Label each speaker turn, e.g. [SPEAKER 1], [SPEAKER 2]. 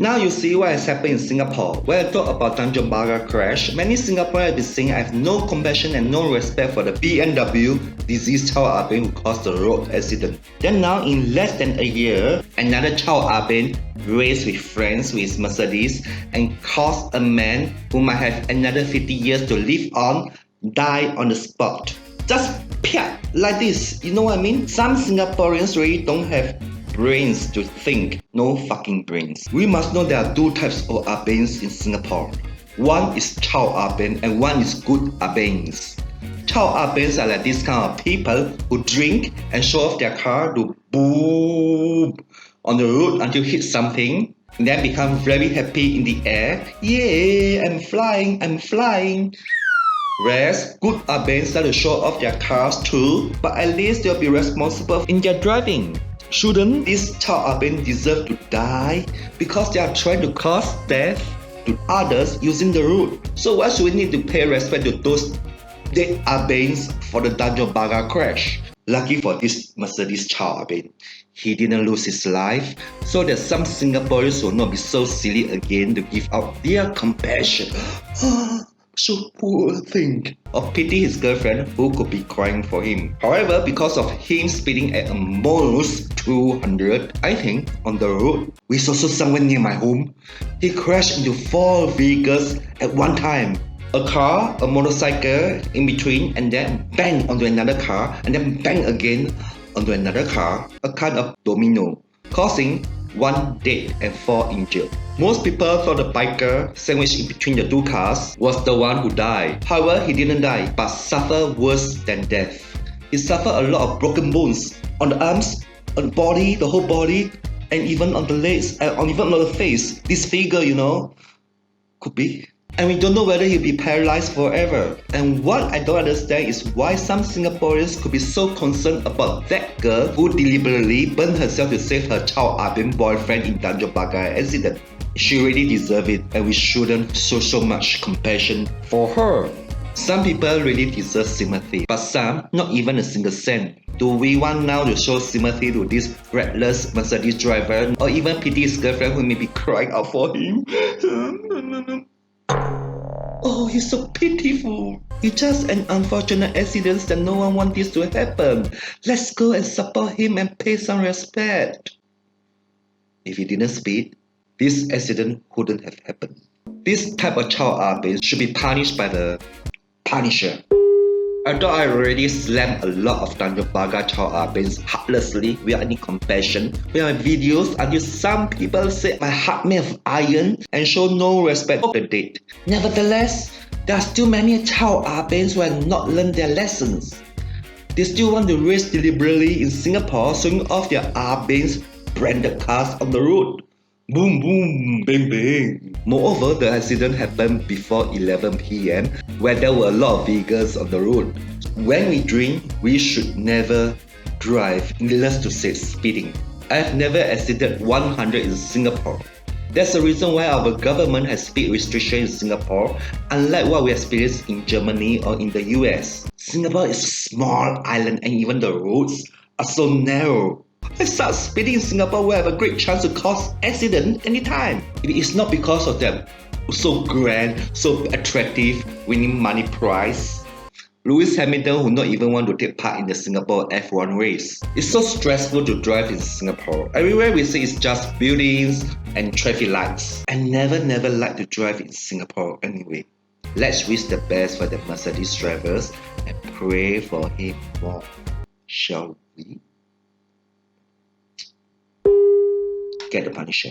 [SPEAKER 1] Now you see what has happened in Singapore. When I talk about Tanjong Pagar crash, many Singaporeans have been saying I have no compassion and no respect for the BMW diseased Chow Ah-beng who caused the road accident. Then now in less than a year, another Chow Ah-beng raced with friends with his Mercedes and caused a man who might have another 50 years to live on die on the spot. Just like this, you know what I mean? Some Singaporeans really don't have brains to think. No fucking brains. We must know there are two types of Ah-bengs in Singapore. One is Chow Ah-beng and one is good Ah-bengs. Chow Ah-bengs are like this kind of people who drink and show off their car to boom on the road until hit something and then become very happy in the air. Yay, I'm flying. Whereas good Ah-bengs start to show off their cars too, but at least they'll be responsible in their driving. Shouldn't these Chow Ah-beng deserve to die because they are trying to cause death to others using the road? So why should we need to pay respect to those dead Ah-bengs for the Tanjong Pagar crash? Lucky for this Mercedes Chow Ah-beng, he didn't lose his life, so that some Singaporeans will not be so silly again to give out their compassion. So poor thing. Or pity his girlfriend who could be crying for him. However, because of him speeding at almost 200, I think, on the road, which is also somewhere near my home, he crashed into 4 vehicles at one time. A car, a motorcycle in between, and then bang onto another car, and then bang again onto another car, a kind of domino, causing 1 dead and 4 injured. Most people thought the biker sandwiched in between the 2 cars was the one who died. However, he didn't die, but suffered worse than death. He suffered a lot of broken bones on the arms, on the body, the whole body, and even on the legs, and even on the face. This figure, you know, could be. And we don't know whether he'll be paralyzed forever. And what I don't understand is why some Singaporeans could be so concerned about that girl who deliberately burned herself to save her Chow Ah-beng boyfriend in Tanjong Pagar accident. She really deserves it, and we shouldn't show so much compassion for her. Some people really deserve sympathy, but some not even a single cent. Do we want now to show sympathy to this reckless Mercedes driver, or even pity his girlfriend who may be crying out for him? Oh, he's so pitiful. It's just an unfortunate accident that no one wants this to happen. Let's go and support him and pay some respect. If he didn't speed, this accident wouldn't have happened. This type of Chow Ah-beng should be punished by the Punisher. I thought I already slammed a lot of Tanjong Pagar Chow Ah-bengs heartlessly without any compassion with my videos until some people said my heart made of iron and show no respect for the dead. Nevertheless, there are still many Chow Ah-bengs who have not learned their lessons. They still want to race deliberately in Singapore, showing off their Ah-bengs branded cars on the road. Boom boom, bang bang. Moreover, the accident happened before 11 PM where there were a lot of vehicles on the road. When we drink, we should never drive, needless to say speeding. I have never exceeded 100 in Singapore. That's the reason why our government has speed restrictions in Singapore, unlike what we experience in Germany or in the US. Singapore is a small island and even the roads are so narrow. If I start speeding in Singapore, we'll have a great chance to cause accident anytime. It is not because of that so grand, so attractive winning money prize. Lewis Hamilton would not even want to take part in the Singapore F1 race. It's so stressful to drive in Singapore. Everywhere we see is just buildings and traffic lights. I never like to drive in Singapore anyway. Let's wish the best for the Mercedes drivers and pray for him more. Shall we? Get the Punisher.